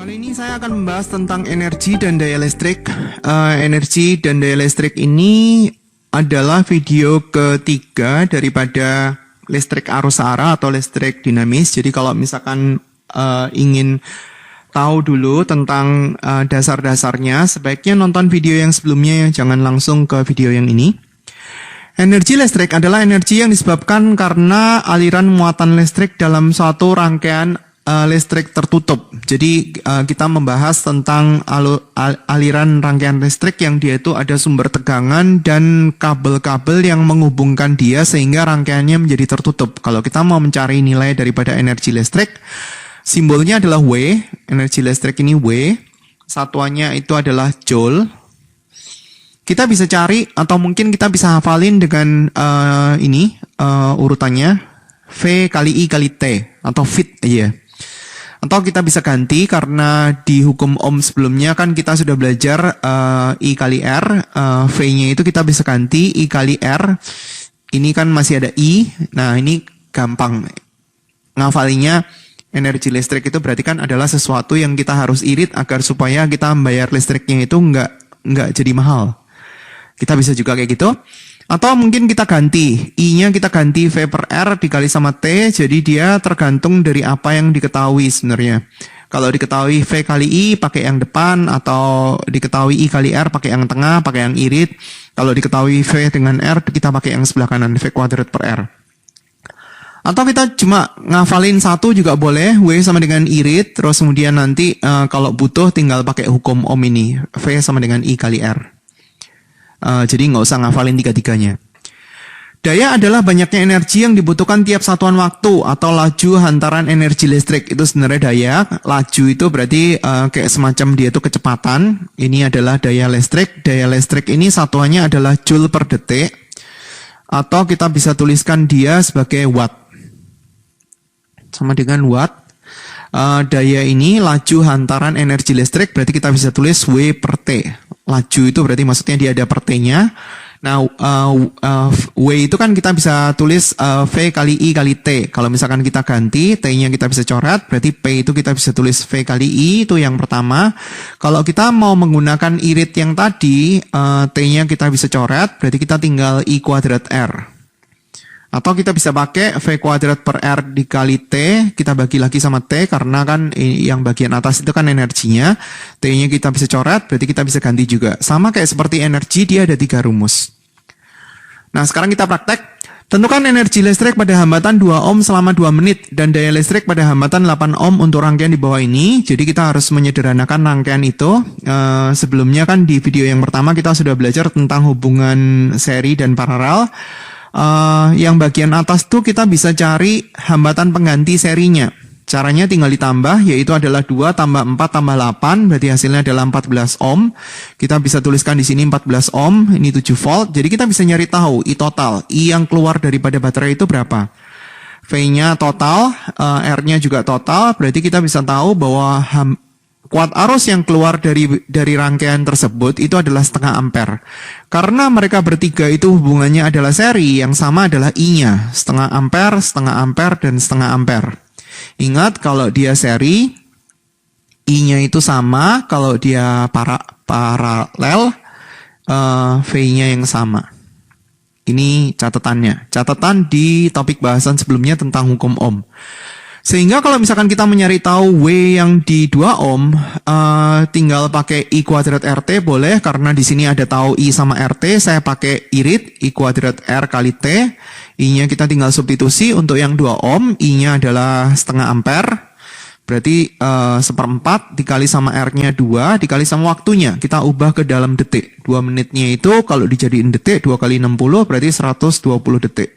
Kali ini saya akan membahas tentang energi dan daya listrik. Energi dan daya listrik ini adalah video ketiga daripada listrik arus arah atau listrik dinamis. Jadi kalau misalkan ingin tahu dulu tentang dasar-dasarnya, sebaiknya nonton video yang sebelumnya, jangan langsung ke video yang ini. Energi listrik adalah energi yang disebabkan karena aliran muatan listrik dalam suatu rangkaian listrik tertutup. Jadi kita membahas tentang aliran rangkaian listrik yang dia itu ada sumber tegangan dan kabel-kabel yang menghubungkan dia sehingga rangkaiannya menjadi tertutup. Kalau kita mau mencari nilai daripada energi listrik, simbolnya adalah W. Energi listrik ini W. Satuannya itu adalah joule. Kita bisa cari atau mungkin kita bisa hafalin dengan urutannya V kali I kali T atau fit aja. Atau kita bisa ganti karena di hukum Ohm sebelumnya kan kita sudah belajar I kali R, V-nya itu kita bisa ganti I kali R. Ini kan masih ada I. Nah, ini gampang. Ngafalinya energi listrik itu berarti kan adalah sesuatu yang kita harus irit agar supaya kita membayar listriknya itu nggak jadi mahal. Kita bisa juga kayak gitu. Atau mungkin kita ganti, I-nya kita ganti V per R dikali sama T, jadi dia tergantung dari apa yang diketahui sebenarnya. Kalau diketahui V kali I pakai yang depan, atau diketahui I kali R pakai yang tengah, pakai yang irit. Kalau diketahui V dengan R, kita pakai yang sebelah kanan, V kuadrat per R. Atau kita cuma ngafalin satu juga boleh, W sama dengan irit, terus kemudian nanti kalau butuh tinggal pakai hukum Ohm ini, V sama dengan I kali R. Jadi nggak usah ngafalin tiga-tiganya. Daya adalah banyaknya energi yang dibutuhkan tiap satuan waktu atau laju hantaran energi listrik. Itu sebenarnya daya. Laju itu berarti kayak semacam dia itu kecepatan. Ini adalah daya listrik. Daya listrik ini satuannya adalah joule per detik. Atau kita bisa tuliskan dia sebagai watt. Sama dengan watt. Daya ini laju hantaran energi listrik berarti kita bisa tulis W per T. Laju itu berarti maksudnya dia ada per T-nya. Nah, W itu kan kita bisa tulis V kali I kali T. Kalau misalkan kita ganti, T-nya kita bisa coret, berarti P itu kita bisa tulis V kali I, itu yang pertama. Kalau kita mau menggunakan irit yang tadi, T-nya kita bisa coret, berarti kita tinggal I kuadrat R. Atau kita bisa pakai V kuadrat per R dikali T, kita bagi lagi sama T, karena kan yang bagian atas itu kan energinya, T-nya kita bisa coret, berarti kita bisa ganti juga. Sama kayak seperti energi, dia ada 3 rumus. Nah, sekarang kita praktek. Tentukan energi listrik pada hambatan 2 ohm selama 2 menit, dan daya listrik pada hambatan 8 ohm untuk rangkaian di bawah ini. Jadi kita harus menyederhanakan rangkaian itu. Sebelumnya kan di video yang pertama kita sudah belajar tentang hubungan seri dan paralel. Yang bagian atas tuh kita bisa cari hambatan pengganti serinya. Caranya tinggal ditambah, yaitu adalah 2 tambah 4 tambah 8, berarti hasilnya adalah 14 ohm. Kita bisa tuliskan di sini 14 ohm, ini 7 volt. Jadi kita bisa nyari tahu I total, I yang keluar daripada baterai itu berapa. V-nya total, R-nya juga total, berarti kita bisa tahu bahwa kuat arus yang keluar dari rangkaian tersebut itu adalah setengah ampere. Karena mereka bertiga itu hubungannya adalah seri, yang sama adalah I-nya. Setengah ampere, dan setengah ampere. Ingat, kalau dia seri, I-nya itu sama. Kalau dia paralel, V-nya yang sama. Ini catatannya. Catatan di topik bahasan sebelumnya tentang hukum Ohm. Sehingga kalau misalkan kita mencari tahu W yang di 2 ohm, tinggal pakai I kuadrat RT boleh, karena di sini ada tahu I sama RT, saya pakai irit, I kuadrat R kali T, I-nya kita tinggal substitusi untuk yang 2 ohm, I-nya adalah setengah ampere, berarti 1/4 dikali sama R-nya 2, dikali sama waktunya, kita ubah ke dalam detik. 2 menitnya itu kalau dijadiin detik, 2 kali 60, berarti 120 detik.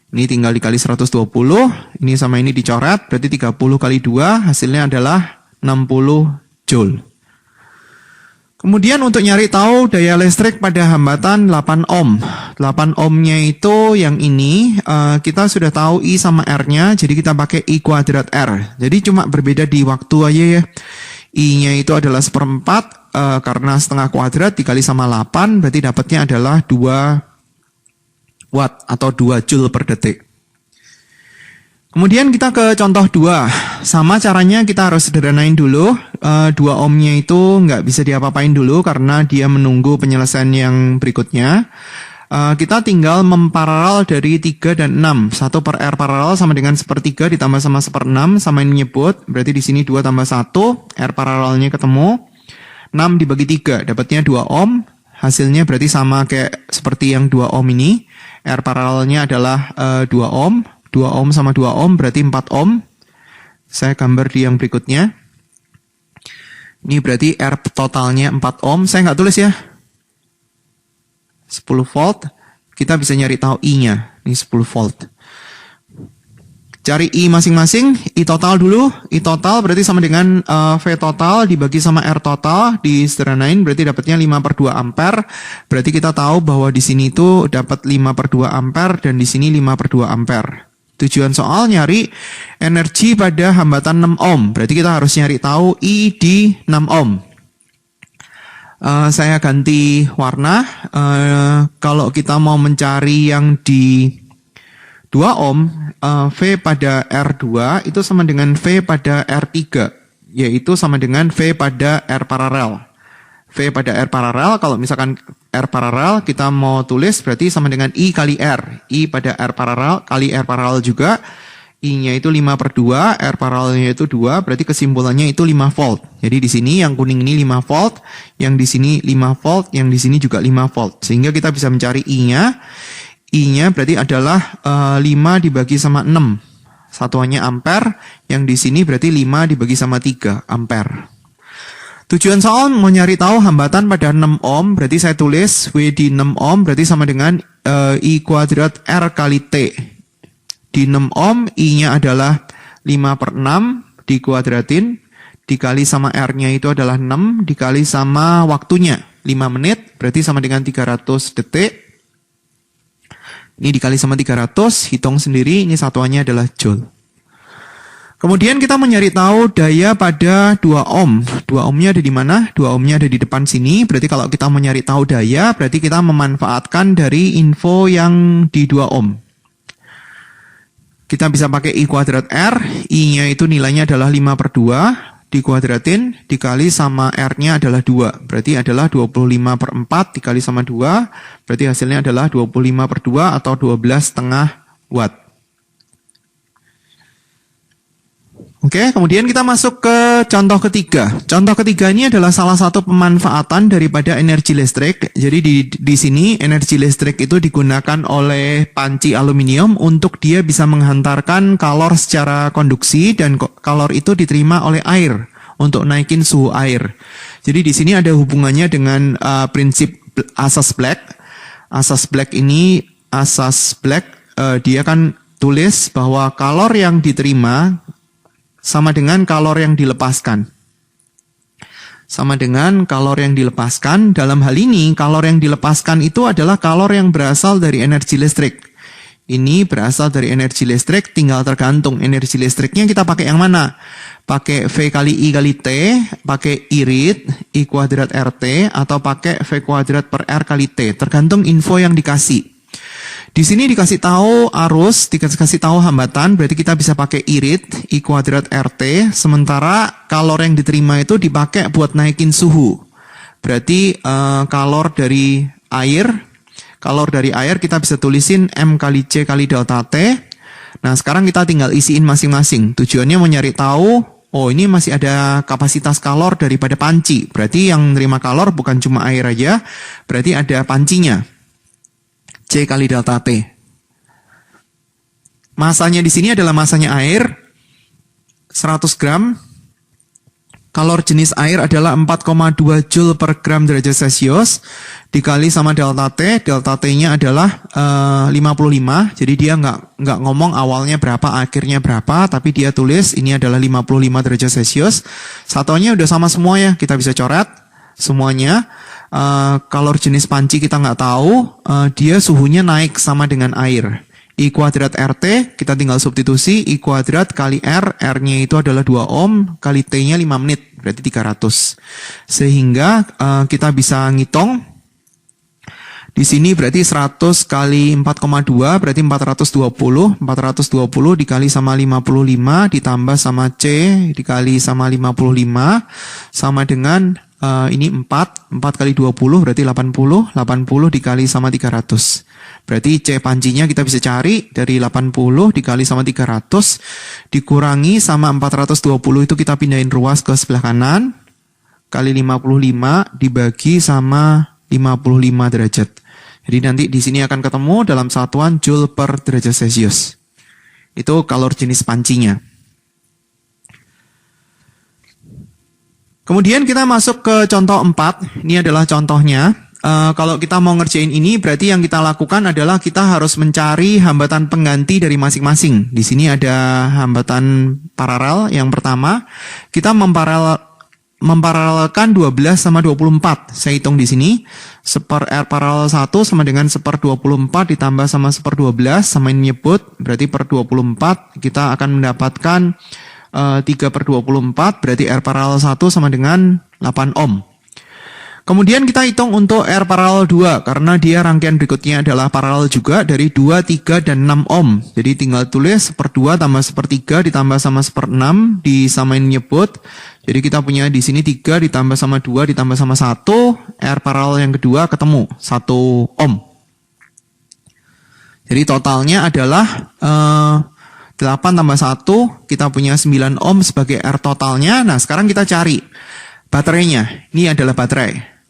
Ini tinggal dikali 120, ini sama ini dicoret, berarti 30 kali 2, hasilnya adalah 60 joule. Kemudian untuk nyari tahu daya listrik pada hambatan 8 ohm. 8 ohmnya itu yang ini, kita sudah tahu I sama R-nya, jadi kita pakai I kuadrat R. Jadi cuma berbeda di waktu aja ya. I-nya itu adalah 1/4, karena setengah kuadrat dikali sama 8, berarti dapatnya adalah 2 watt atau 2 joule per detik. Kemudian kita ke contoh 2. Sama caranya kita harus sederhanain dulu. 2 ohmnya itu nggak bisa diapa-apain dulu karena dia menunggu penyelesaian yang berikutnya. Kita tinggal memparalel dari 3 dan 6. 1 per R paralel sama dengan 1/3 ditambah sama 1/6 sama ini menyebut. Berarti di sini 2 tambah 1, R paralelnya ketemu. 6 dibagi 3, dapatnya 2 ohm. Hasilnya berarti sama kayak seperti yang 2 ohm ini. R paralelnya adalah 2 ohm. 2 ohm sama 2 ohm berarti 4 ohm. Saya gambar di yang berikutnya. Ini berarti R totalnya 4 ohm. Saya nggak tulis ya. 10 volt. Kita bisa nyari tahu I-nya. Ini 10 volt. Cari I masing-masing. I total dulu. I total berarti sama dengan V total dibagi sama R total. Disederhanain berarti dapatnya 5/2 ampere. Berarti kita tahu bahwa di sini itu dapat 5/2 ampere dan di sini 5/2 ampere. Tujuan soal nyari energi pada hambatan 6 ohm. Berarti kita harus nyari tahu I di 6 ohm. Saya ganti warna. Kalau kita mau mencari yang di 2 ohm, V pada R2 itu sama dengan V pada R3. Yaitu sama dengan V pada R paralel. V pada R paralel, kalau misalkan R paralel kita mau tulis berarti sama dengan I kali R. I pada R paralel kali R paralel juga. I-nya itu 5/2, R paralelnya itu 2, berarti kesimpulannya itu 5 volt. Jadi di sini yang kuning ini 5 volt, yang di sini 5 volt, yang di sini juga 5 volt. Sehingga kita bisa mencari I-nya. I-nya berarti adalah 5 dibagi sama 6. Satuannya ampere, yang di sini berarti 5 dibagi sama 3 ampere. Tujuan soal mau nyari tahu hambatan pada 6 ohm, berarti saya tulis W di 6 ohm berarti sama dengan I kuadrat R kali T. Di 6 ohm, I-nya adalah 5/6 dikuadratin, dikali sama R-nya itu adalah 6, dikali sama waktunya, 5 menit, berarti sama dengan 300 detik. Ini dikali sama 300, hitung sendiri, ini satuannya adalah joule. Kemudian kita mencari tahu daya pada 2 ohm. 2 ohmnya ada di mana? 2 ohmnya ada di depan sini. Berarti kalau kita mencari tahu daya, berarti kita memanfaatkan dari info yang di 2 ohm. Kita bisa pakai I kuadrat R. I-nya itu nilainya adalah 5/2. Dikuadratin, dikali sama R-nya adalah 2. Berarti adalah 25/4 dikali sama 2. Berarti hasilnya adalah 25/2 atau 12,5 watt. Oke, kemudian kita masuk ke contoh ketiga. Contoh ketiga ini adalah salah satu pemanfaatan daripada energi listrik. Jadi di sini energi listrik itu digunakan oleh panci aluminium untuk dia bisa menghantarkan kalor secara konduksi dan kalor itu diterima oleh air untuk naikin suhu air. Jadi di sini ada hubungannya dengan prinsip asas Black. Asas Black ini dia kan tulis bahwa kalor yang diterima sama dengan kalor yang dilepaskan. Sama dengan kalor yang dilepaskan. Dalam hal ini, kalor yang dilepaskan itu adalah kalor yang berasal dari energi listrik. Ini berasal dari energi listrik, tinggal tergantung energi listriknya kita pakai yang mana. Pakai V kali I kali T, pakai I read, I kuadrat RT, atau pakai V kuadrat per R kali T. Tergantung info yang dikasih. Di sini dikasih tahu arus, dikasih tahu hambatan, berarti kita bisa pakai I read, I kuadrat RT, sementara kalor yang diterima itu dipakai buat naikin suhu. Berarti kalor dari air kita bisa tulisin M kali C kali delta T. Nah sekarang kita tinggal isiin masing-masing. Tujuannya mau nyari tahu, oh ini masih ada kapasitas kalor daripada panci. Berarti yang nerima kalor bukan cuma air aja, berarti ada pancinya. C kali delta T. Masanya di sini adalah masanya air, 100 gram. Kalor jenis air adalah 4,2 Joule per gram derajat Celcius. Dikali sama delta T-nya adalah 55. Jadi dia nggak ngomong awalnya berapa, akhirnya berapa, tapi dia tulis ini adalah 55 derajat Celcius. Satuannya udah sama semua ya, kita bisa coret semuanya. Kalor jenis panci kita nggak tahu, dia suhunya naik sama dengan air. I kuadrat RT, kita tinggal substitusi, I kuadrat kali R, R-nya itu adalah 2 ohm, kali T-nya 5 menit, berarti 300. Sehingga kita bisa ngitung, Di sini berarti 100 kali 4,2 berarti 420. 420 dikali sama 55 ditambah sama C dikali sama 55 sama dengan ini 4 kali 20 berarti 80. 80 dikali sama 300. Berarti C pancinya kita bisa cari dari 80 dikali sama 300 dikurangi sama 420 itu kita pindahin ruas ke sebelah kanan kali 55 dibagi sama 55 derajat. Jadi nanti di sini akan ketemu dalam satuan Joule per derajat Celcius. Itu kalor jenis pancinya. Kemudian kita masuk ke contoh 4. Ini adalah contohnya. Kalau kita mau ngerjain ini, berarti yang kita lakukan adalah kita harus mencari hambatan pengganti dari masing-masing. Di sini ada hambatan paralel. Yang pertama, kita memparalelkan 12 sama 24. Saya hitung di sini. Seper R paralel 1 sama dengan seper 24 ditambah sama seper 12. Sama ini nyebut, berarti per 24 kita akan mendapatkan 3 per 24. Berarti R paralel 1 sama dengan 8 ohm. Kemudian kita hitung untuk R paralel 2, karena dia rangkaian berikutnya adalah paralel juga dari 2, 3, dan 6 ohm. Jadi tinggal tulis seper 2 tambah seper 3 ditambah sama seper 6, disamain nyebut. Jadi kita punya di sini 3 ditambah sama 2 ditambah sama 1, R paralel yang kedua ketemu, 1 ohm. Jadi totalnya adalah 8 tambah 1, kita punya 9 ohm sebagai R totalnya. Nah sekarang kita cari baterainya, ini adalah baterai.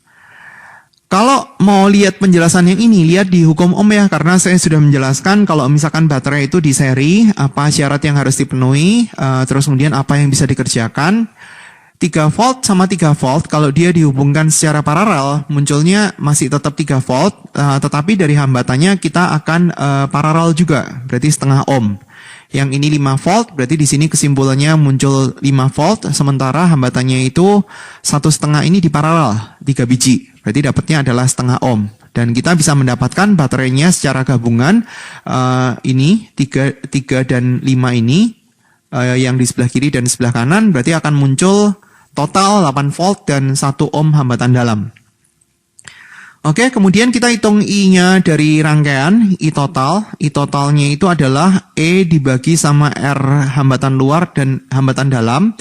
Kalau mau lihat penjelasan yang ini, lihat di hukum Ohm ya, karena saya sudah menjelaskan kalau misalkan baterai itu di seri, apa syarat yang harus dipenuhi, terus kemudian apa yang bisa dikerjakan. 3 volt sama 3 volt, kalau dia dihubungkan secara paralel, munculnya masih tetap 3 volt, tetapi dari hambatannya kita akan paralel juga, berarti setengah ohm. Yang ini 5 volt, berarti di sini kesimpulannya muncul 5 volt, sementara hambatannya itu 1,5 ini di paralel, 3 biji. Berarti dapatnya adalah setengah ohm. Dan kita bisa mendapatkan baterainya secara gabungan, ini 3 dan 5 ini, yang di sebelah kiri dan sebelah kanan, berarti akan muncul total 8 volt dan 1 ohm hambatan dalam. Oke, kemudian kita hitung I-nya dari rangkaian, I total. I totalnya itu adalah E dibagi sama R hambatan luar dan hambatan dalam.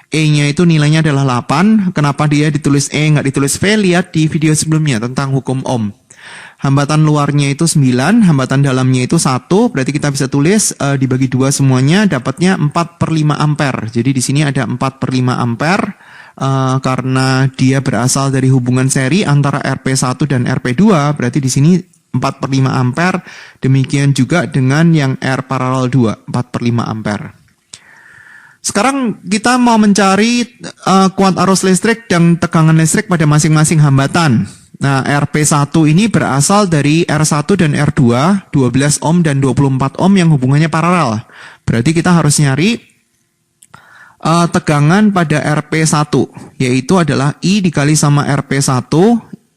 E-nya itu nilainya adalah 8. Kenapa dia ditulis E, nggak ditulis V? Lihat di video sebelumnya tentang hukum Ohm. Hambatan luarnya itu 9, hambatan dalamnya itu 1. Berarti kita bisa tulis dibagi 2 semuanya, dapatnya 4 per 5 ampere. Jadi di sini ada 4 per 5 ampere. Karena dia berasal dari hubungan seri antara RP1 dan RP2, berarti di sini 4 per 5 ampere. Demikian juga dengan yang R paralel 2, 4 per 5 ampere. Sekarang kita mau mencari kuat arus listrik dan tegangan listrik pada masing-masing hambatan. Nah, RP1 ini berasal dari R1 dan R2, 12 ohm dan 24 ohm yang hubungannya paralel. Berarti kita harus nyari tegangan pada RP1, yaitu adalah I dikali sama RP1,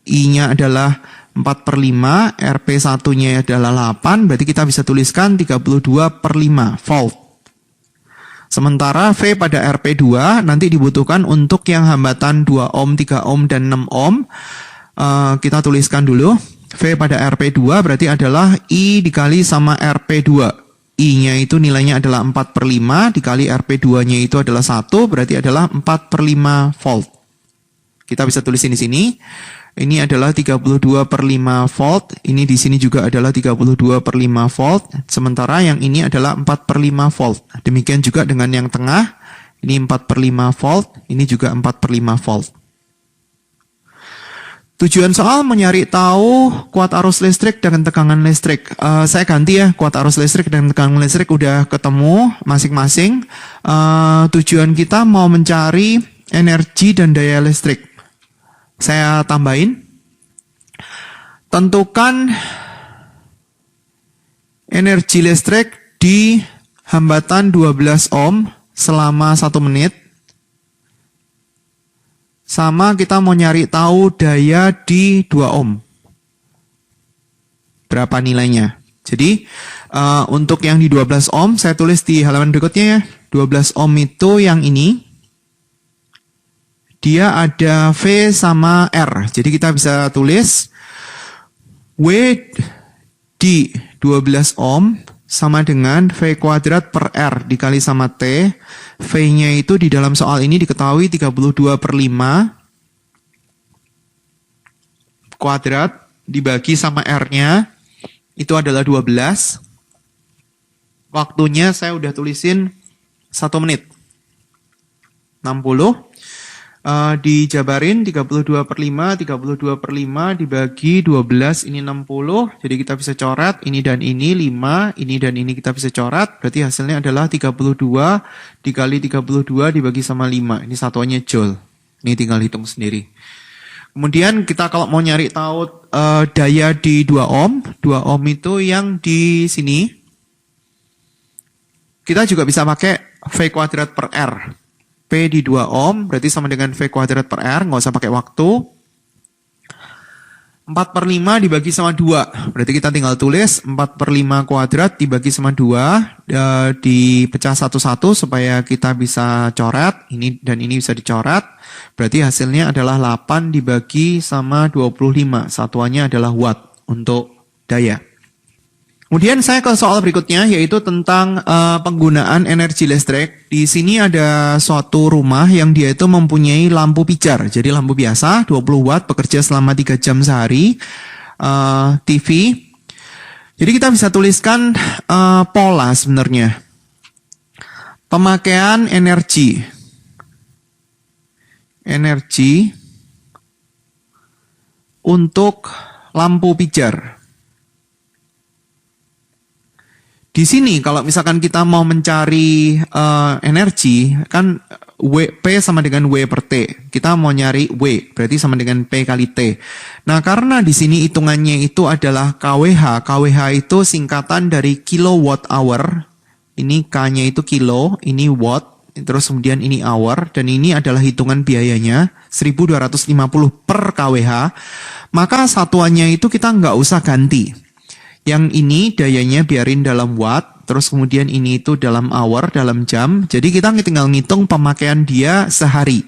I-nya adalah 4 per 5, RP1-nya adalah 8, berarti kita bisa tuliskan 32 per 5 volt. Sementara V pada RP2 nanti dibutuhkan untuk yang hambatan 2 ohm, 3 ohm, dan 6 ohm. Kita tuliskan dulu, V pada RP2 berarti adalah I dikali sama RP2. I-nya itu nilainya adalah 4 per 5, dikali RP2-nya itu adalah 1, berarti adalah 4 per 5 volt. Kita bisa tulisin di sini. Ini adalah 32 per 5 volt, ini di sini juga adalah 32 per 5 volt, sementara yang ini adalah 4 per 5 volt. Demikian juga dengan yang tengah, ini 4 per 5 volt, ini juga 4 per 5 volt. Tujuan soal mencari tahu kuat arus listrik dan tegangan listrik. Saya ganti ya, kuat arus listrik dan tegangan listrik udah ketemu masing-masing. Tujuan kita mau mencari energi dan daya listrik. Saya tambahin. Tentukan energi listrik di hambatan 12 ohm selama 1 menit. Sama kita mau nyari tahu daya di 2 ohm. Berapa nilainya. Jadi untuk yang di 12 ohm saya tulis di halaman berikutnya ya. 12 ohm itu yang ini. Dia ada V sama R. Jadi kita bisa tulis W di 12 ohm sama dengan V kuadrat per R dikali sama T. V-nya itu di dalam soal ini diketahui 32/5 kuadrat dibagi sama R-nya itu adalah 12. Waktunya saya udah tulisin 1 menit. 60. Dijabarin 32/5, 32/5 dibagi 12, ini 60. Jadi kita bisa coret ini dan ini 5, ini dan ini kita bisa coret. Berarti hasilnya adalah 32 dikali 32 dibagi sama 5. Ini satuannya joule. Ini tinggal hitung sendiri. Kemudian kita kalau mau nyari tahu daya di 2 ohm, 2 ohm itu yang di sini. Kita juga bisa pakai V kuadrat per R. P di 2 ohm, berarti sama dengan V kuadrat per R, nggak usah pakai waktu. 4/5 dibagi sama 2, berarti kita tinggal tulis 4/5 kuadrat dibagi sama 2, dipecah satu-satu supaya kita bisa coret, ini dan ini bisa dicoret. Berarti hasilnya adalah 8 dibagi sama 25, satuannya adalah watt untuk daya. Kemudian saya ke soal berikutnya, yaitu tentang penggunaan energi listrik. Di sini ada suatu rumah yang dia itu mempunyai lampu pijar. Jadi lampu biasa, 20 watt, bekerja selama 3 jam sehari. TV. Jadi kita bisa tuliskan pola sebenarnya. Pemakaian energi. Energi untuk lampu pijar. Di sini kalau misalkan kita mau mencari energi, kan P sama dengan W per T. Kita mau nyari W, berarti sama dengan P kali T. Nah, karena di sini hitungannya itu adalah kWh. kWh itu singkatan dari kilowatt hour. Ini K-nya itu kilo, ini watt, terus kemudian ini hour, dan ini adalah hitungan biayanya, 1250 per kWh. Maka satuannya itu kita nggak usah ganti. Yang ini dayanya biarin dalam watt, terus kemudian ini itu dalam hour, dalam jam. Jadi kita tinggal ngitung pemakaian dia sehari.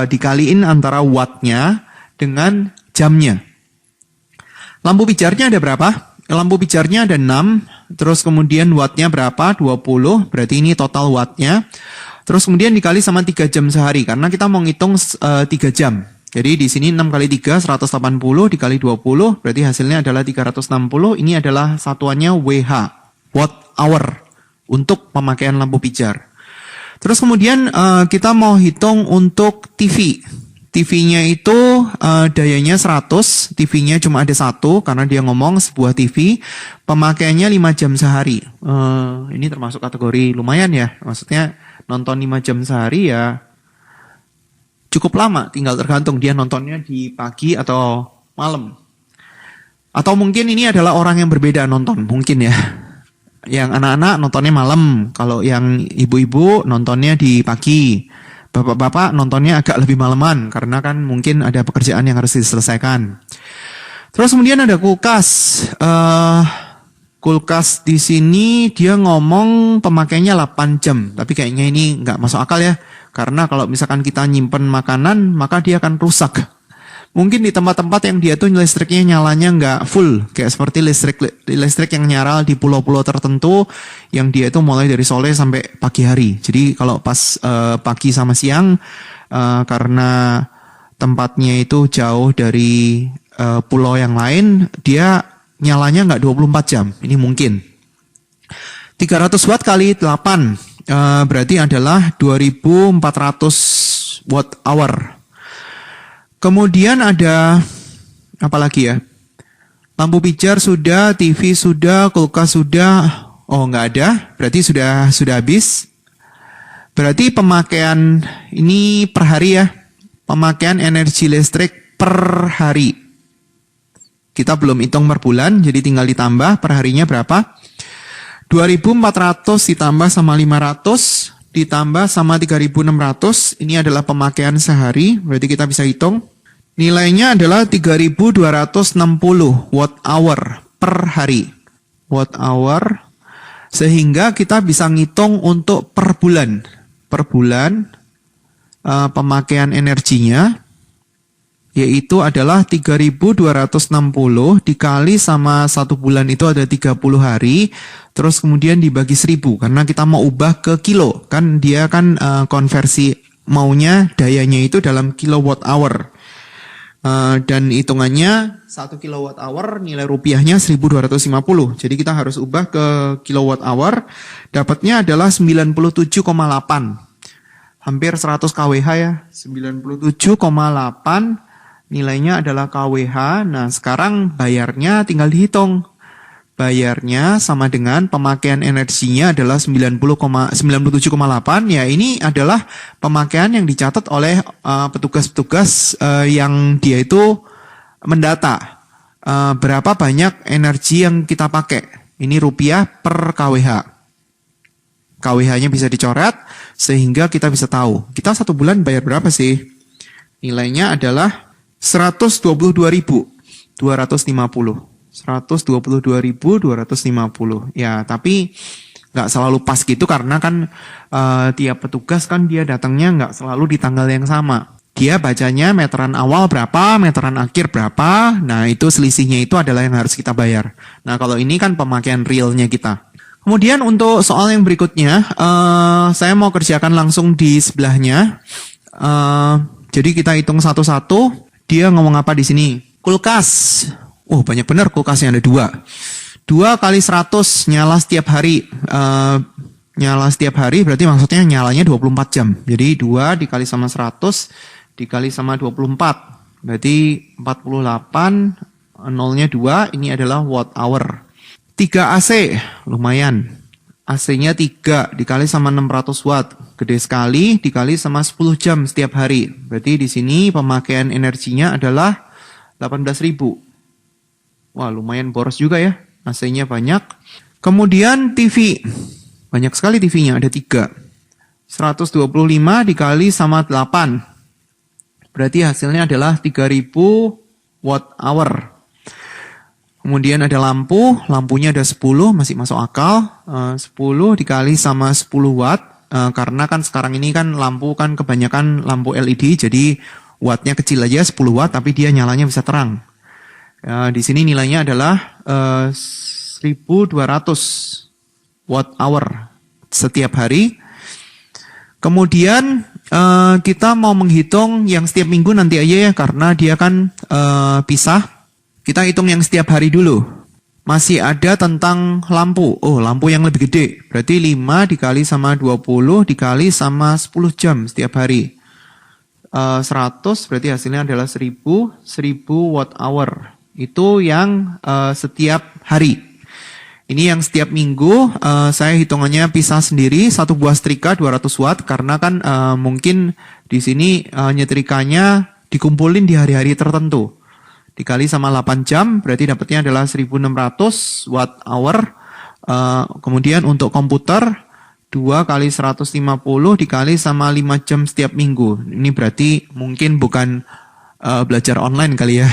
Dikaliin antara wattnya dengan jamnya. Lampu pijarnya ada berapa? Lampu pijarnya ada 6, terus kemudian wattnya berapa? 20, berarti ini total wattnya. Terus kemudian dikali sama 3 jam sehari, karena kita mau ngitung 3 jam. Jadi di sini 6 kali 3, 180 dikali 20, berarti hasilnya adalah 360. Ini adalah satuannya WH, watt hour, untuk pemakaian lampu pijar. Terus kemudian kita mau hitung untuk TV. TV-nya itu dayanya 100, TV-nya cuma ada 1, karena dia ngomong sebuah TV, pemakaiannya 5 jam sehari. Ini termasuk kategori lumayan ya, maksudnya nonton 5 jam sehari ya, cukup lama, tinggal tergantung dia nontonnya di pagi atau malam. Atau mungkin ini adalah orang yang berbeda nonton, mungkin ya. Yang anak-anak nontonnya malam, kalau yang ibu-ibu nontonnya di pagi. Bapak-bapak nontonnya agak lebih malaman, karena kan mungkin ada pekerjaan yang harus diselesaikan. Terus kemudian ada kulkas. Kulkas di sini dia ngomong pemakaiannya 8 jam, tapi kayaknya ini nggak masuk akal ya. Karena kalau misalkan kita nyimpen makanan, maka dia akan rusak. Mungkin di tempat-tempat yang dia tuh listriknya nyalanya nggak full, kayak seperti listrik yang nyala di pulau-pulau tertentu, yang dia itu mulai dari sore sampai pagi hari. Jadi kalau pas pagi sama siang, karena tempatnya itu jauh dari pulau yang lain, dia nyalanya nggak 24 jam. Ini mungkin. 300 watt kali 8. Berarti adalah 2400 watt hour. Kemudian ada apa lagi ya? Lampu pijar sudah, TV sudah, kulkas sudah. Oh, nggak ada. Berarti sudah habis. Berarti pemakaian ini per hari ya. Pemakaian energi listrik per hari. Kita belum hitung per bulan, jadi tinggal ditambah per harinya berapa? 2400 ditambah sama 500 ditambah sama 3600, ini adalah pemakaian sehari, berarti kita bisa hitung. Nilainya adalah 3260 watt hour per hari. Watt hour, sehingga kita bisa ngitung untuk per bulan. Per bulan pemakaian energinya yaitu adalah 3.260 dikali sama 1 bulan itu ada 30 hari, terus kemudian dibagi 1.000, karena kita mau ubah ke kilo, kan dia kan konversi maunya dayanya itu dalam kilowatt hour. Dan hitungannya 1 kilowatt hour nilai rupiahnya 1.250. Jadi kita harus ubah ke kilowatt hour. Dapatnya adalah 97,8. Hampir 100 kWh ya. 97,8 nilainya adalah kWh. Nah, sekarang bayarnya tinggal dihitung. Bayarnya sama dengan pemakaian energinya adalah 97,8. Ya, ini adalah pemakaian yang dicatat oleh petugas-petugas yang dia itu mendata berapa banyak energi yang kita pakai. Ini rupiah per kWh. kWh-nya bisa dicoret sehingga kita bisa tahu kita 1 bulan bayar berapa sih. Nilainya adalah 122.250. 122.250. Ya, tapi nggak selalu pas gitu karena kan tiap petugas kan dia datangnya nggak selalu di tanggal yang sama. Dia bacanya meteran awal berapa, meteran akhir berapa. Nah, itu selisihnya itu adalah yang harus kita bayar. Nah, kalau ini kan pemakaian realnya kita. Kemudian untuk soal yang berikutnya, saya mau kerjakan langsung di sebelahnya. Jadi kita hitung satu-satu. Dia ngomong apa di sini? Kulkas. Oh, banyak benar kulkasnya, ada 2. 2 kali 100 nyala setiap hari. Nyala setiap hari berarti maksudnya nyalanya 24 jam. Jadi 2 dikali sama 100 dikali sama 24. Berarti 48, nolnya 2, ini adalah watt hour. 3 AC, lumayan. AC-nya 3 dikali sama 600 watt. Gede sekali, dikali sama 10 jam setiap hari. Berarti di sini pemakaian energinya adalah 18.000. Wah, lumayan boros juga ya. AC-nya banyak. Kemudian TV. Banyak sekali TV-nya, ada 3. 125 dikali sama 8. Berarti hasilnya adalah 3.000 watt hour. Kemudian ada lampu. Lampunya ada 10, masih masuk akal. 10 dikali sama 10 watt. Karena kan sekarang ini kan lampu kan kebanyakan lampu LED. Jadi wattnya kecil aja 10 watt, tapi dia nyalanya bisa terang. Di sini nilainya adalah 1.200 watt hour setiap hari. Kemudian kita mau menghitung yang setiap minggu nanti aja ya, karena dia kan pisah. Kita hitung yang setiap hari dulu. Masih ada tentang lampu. Oh, lampu yang lebih gede. Berarti 5 dikali sama 20 dikali sama 10 jam setiap hari. 100 berarti hasilnya adalah 1.000 watt hour. Itu yang setiap hari. Ini yang setiap minggu, saya hitungannya pisah sendiri. 1 buah setrika 200 watt, karena kan mungkin di sini nyetrikanya dikumpulin di hari-hari tertentu. Dikali sama 8 jam, berarti dapatnya adalah 1.600 watt hour. Kemudian untuk komputer, 2 kali 150 dikali sama 5 jam setiap minggu. Ini berarti mungkin bukan belajar online kali ya.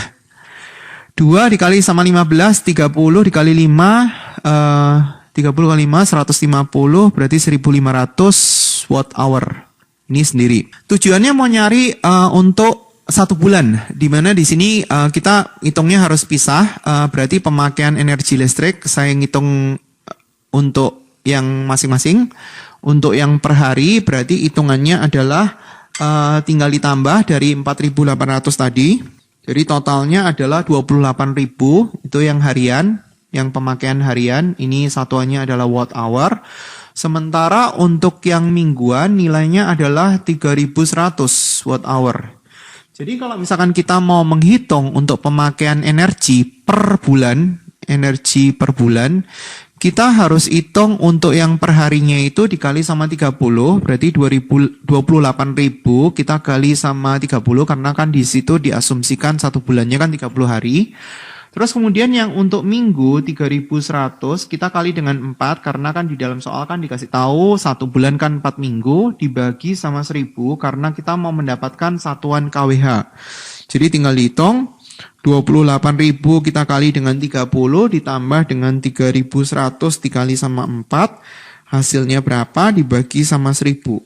2 dikali sama 15, 30 dikali 5, 30 kali 5, 150, berarti 1.500 watt hour. Ini sendiri. Tujuannya mau nyari untuk 1 bulan, di mana di sini kita hitungnya harus pisah, berarti pemakaian energi listrik, saya ngitung untuk yang masing-masing. Untuk yang per hari, berarti hitungannya adalah tinggal ditambah dari 4.800 tadi. Jadi totalnya adalah 28.000, itu yang harian, yang pemakaian harian, ini satuannya adalah watt hour. Sementara untuk yang mingguan nilainya adalah 3.100 watt hour. Jadi kalau misalkan kita mau menghitung untuk pemakaian energi per bulan, kita harus hitung untuk yang per harinya itu dikali sama 30, berarti 28.000 kita kali sama 30, karena kan di situ diasumsikan 1 bulannya kan 30 hari. Terus kemudian yang untuk minggu 3.100 kita kali dengan 4, karena kan di dalam soal kan dikasih tahu 1 bulan kan 4 minggu dibagi sama 1.000, karena kita mau mendapatkan satuan kWh. Jadi tinggal dihitung. 28.000 kita kali dengan 30 ditambah dengan 3.100 dikali sama 4, hasilnya berapa dibagi sama 1.000.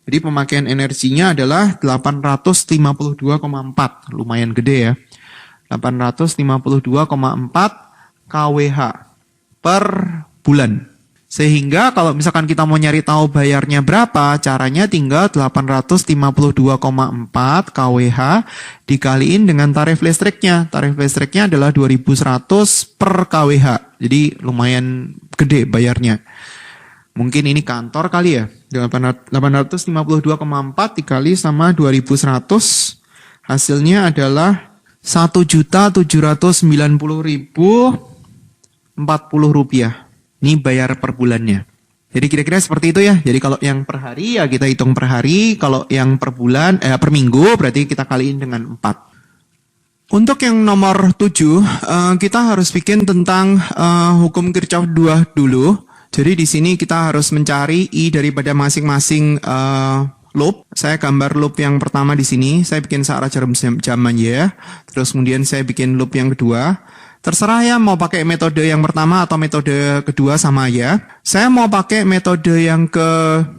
Jadi pemakaian energinya adalah 852,4. Lumayan gede ya. 852,4 kWh per bulan. Sehingga kalau misalkan kita mau nyari tahu bayarnya berapa, caranya tinggal 852,4 kWh dikaliin dengan tarif listriknya. Tarif listriknya adalah 2.100 per kWh. Jadi lumayan gede bayarnya. Mungkin ini kantor kali ya. 852,4 dikali sama 2.100. Hasilnya adalah 1.790.040 rupiah. Ini bayar per bulannya. Jadi kira-kira seperti itu ya. Jadi kalau yang per hari ya kita hitung per hari. Kalau yang per bulan, per minggu berarti kita kaliin dengan 4. Untuk yang nomor 7, kita harus bikin tentang hukum Kirchhoff 2 dulu. Jadi di sini kita harus mencari I daripada masing-masing loop. Saya gambar loop yang pertama di sini. Saya bikin searah jarum jam aja ya. Terus kemudian saya bikin loop yang kedua. Terserah ya mau pakai metode yang pertama atau metode kedua sama aja. Saya mau pakai metode yang kedua,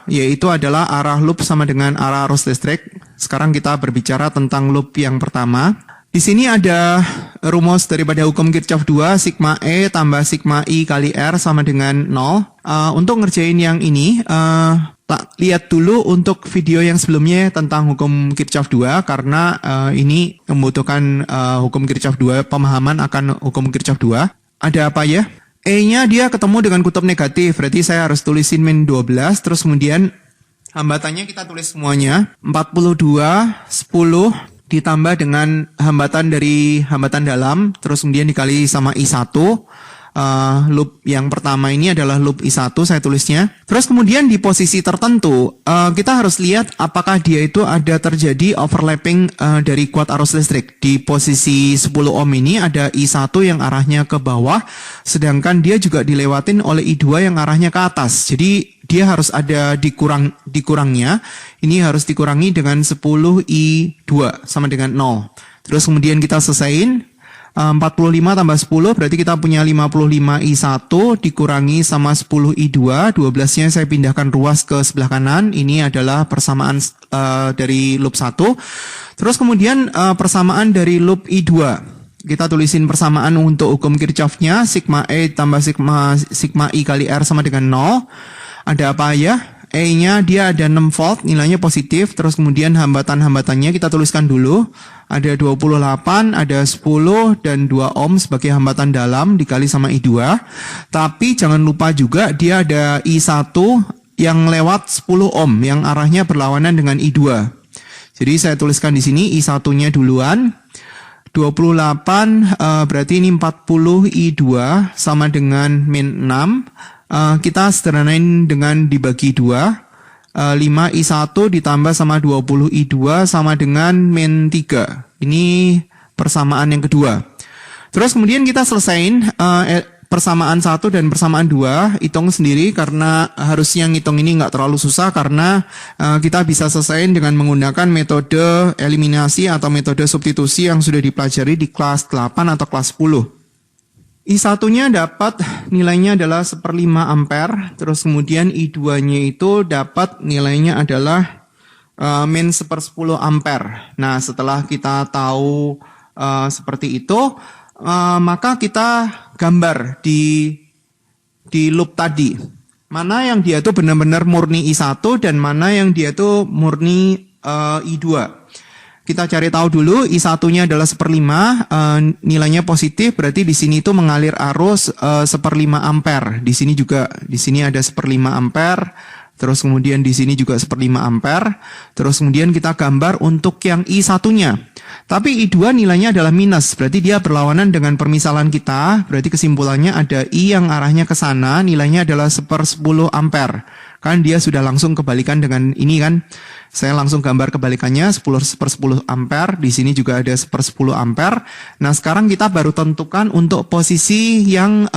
yaitu adalah arah loop sama dengan arah arus listrik. Sekarang kita berbicara tentang loop yang pertama. Di sini ada rumus daripada hukum Kirchhoff 2, sigma E tambah sigma I kali R sama dengan 0. Untuk ngerjain yang ini, lihat dulu untuk video yang sebelumnya tentang hukum Kirchhoff 2, karena ini membutuhkan hukum Kirchhoff 2, pemahaman akan hukum Kirchhoff 2. Ada apa ya? E-nya dia ketemu dengan kutub negatif, berarti saya harus tulisin min 12, terus kemudian hambatannya kita tulis semuanya, 42, 10, ditambah dengan hambatan dari hambatan dalam, terus kemudian dikali sama I1. Loop yang pertama ini adalah loop I1, saya tulisnya. Terus kemudian di posisi tertentu, kita harus lihat apakah dia itu ada terjadi overlapping dari kuat arus listrik. Di posisi 10 ohm ini ada I1 yang arahnya ke bawah, sedangkan dia juga dilewatin oleh I2 yang arahnya ke atas. Jadi dia harus ada dikurangnya. Ini harus dikurangi dengan 10 I2 sama dengan 0. Terus kemudian kita selesaiin. 45 tambah 10 berarti kita punya 55 I1 dikurangi sama 10 I2. 12-nya saya pindahkan ruas ke sebelah kanan. Ini adalah persamaan dari loop 1. Terus kemudian persamaan dari loop I2. Kita tulisin persamaan untuk hukum Kirchhoff-nya, sigma E tambah sigma I kali R sama dengan 0. Ada apa ya? E-nya dia ada 6 volt, nilainya positif. Terus kemudian hambatan-hambatannya kita tuliskan dulu. Ada 28, ada 10, dan 2 ohm sebagai hambatan dalam dikali sama I2. Tapi jangan lupa juga dia ada I1 yang lewat 10 ohm, yang arahnya berlawanan dengan I2. Jadi saya tuliskan di sini I1-nya duluan. 28 berarti ini 40 I2 sama dengan min 6. Kita sederhanain dengan dibagi 2. 5 I1 ditambah sama 20 I2 sama dengan min 3. Ini persamaan yang kedua. Terus kemudian kita selesain persamaan 1 dan persamaan 2. Hitung sendiri karena harusnya ngitung ini nggak terlalu susah, karena kita bisa selesain dengan menggunakan metode eliminasi atau metode substitusi yang sudah dipelajari di kelas 8 atau kelas 10. I1-nya dapat nilainya adalah 1/5 ampere, terus kemudian I2-nya itu dapat nilainya adalah min 1/10 ampere. Nah, setelah kita tahu seperti itu, maka kita gambar di loop tadi. Mana yang dia itu benar-benar murni I1 dan mana yang dia itu murni I2. Kita cari tahu dulu, I1-nya adalah 1/5, nilainya positif, berarti di sini itu mengalir arus 1/5 ampere. Di sini juga, di sini ada 1/5 ampere, terus kemudian di sini juga 1/5 ampere. Terus kemudian kita gambar untuk yang I1-nya. Tapi I2 nilainya adalah minus, berarti dia berlawanan dengan permisalan kita, berarti kesimpulannya ada I yang arahnya ke sana, nilainya adalah 1/10 ampere. Kan dia sudah langsung kebalikan dengan ini kan. Saya langsung gambar kebalikannya 1/10 ampere, di sini juga ada 1/10 ampere. Nah, sekarang kita baru tentukan untuk posisi yang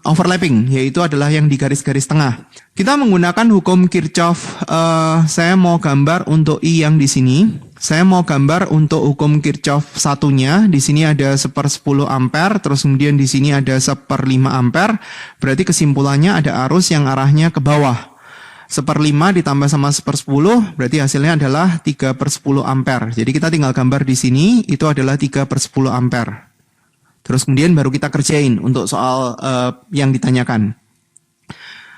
overlapping, yaitu adalah yang di garis-garis tengah. Kita menggunakan hukum Kirchhoff. Saya mau gambar untuk I yang di sini. Saya mau gambar untuk hukum Kirchhoff satunya. Di sini ada 1/10 ampere, terus kemudian di sini ada 1/5 ampere. Berarti kesimpulannya ada arus yang arahnya ke bawah. 1/5 ditambah sama 1/10 berarti hasilnya adalah 3/10 ampere. Jadi kita tinggal gambar di sini, itu adalah 3/10 ampere. Terus kemudian baru kita kerjain untuk soal yang ditanyakan.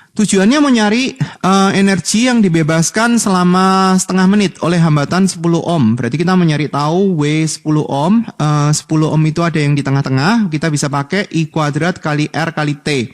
Tujuannya mau nyari energi yang dibebaskan selama setengah menit oleh hambatan 10 ohm. Berarti kita mau nyari tahu W 10 ohm. 10 ohm itu ada yang di tengah-tengah. Kita bisa pakai I kuadrat kali R kali T.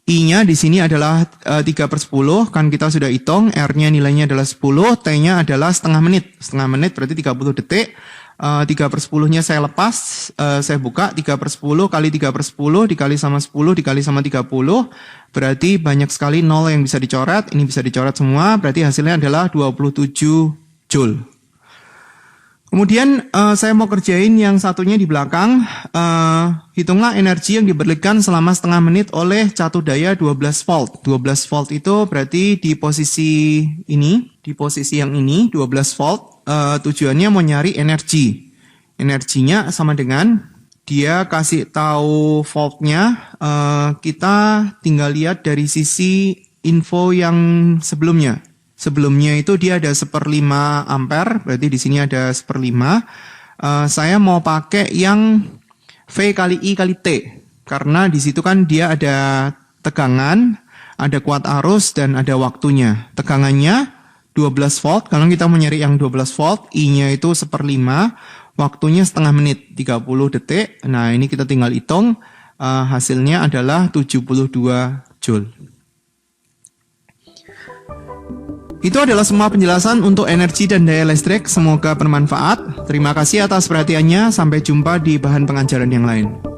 I-nya di sini adalah 3/10, kan kita sudah hitung, R-nya nilainya adalah 10, T-nya adalah setengah menit. Setengah menit berarti 30 detik. 3/10-nya saya lepas, saya buka, 3/10 kali 3/10 dikali sama 10 dikali sama 30, berarti banyak sekali nol yang bisa dicoret, ini bisa dicoret semua, berarti hasilnya adalah 27 Joule. Kemudian saya mau kerjain yang satunya di belakang. Hitunglah energi yang diberikan selama setengah menit oleh catu daya 12 volt. 12 volt itu berarti di posisi ini, di posisi yang ini 12 volt. Tujuannya mau nyari energi. Energinya sama dengan dia kasih tahu voltnya. Kita tinggal lihat dari sisi info yang sebelumnya. Sebelumnya itu dia ada 1/5 ampere, berarti di sini ada 1/5. Saya mau pakai yang V kali I kali T, karena di situ kan dia ada tegangan, ada kuat arus, dan ada waktunya. Tegangannya 12 volt, kalau kita mau nyari yang 12 volt, I-nya itu 1/5, waktunya setengah menit, 30 detik. Nah ini kita tinggal hitung, hasilnya adalah 72 Joule. Itu adalah semua penjelasan untuk energi dan daya listrik. Semoga bermanfaat. Terima kasih atas perhatiannya. Sampai jumpa di bahan pengajaran yang lain.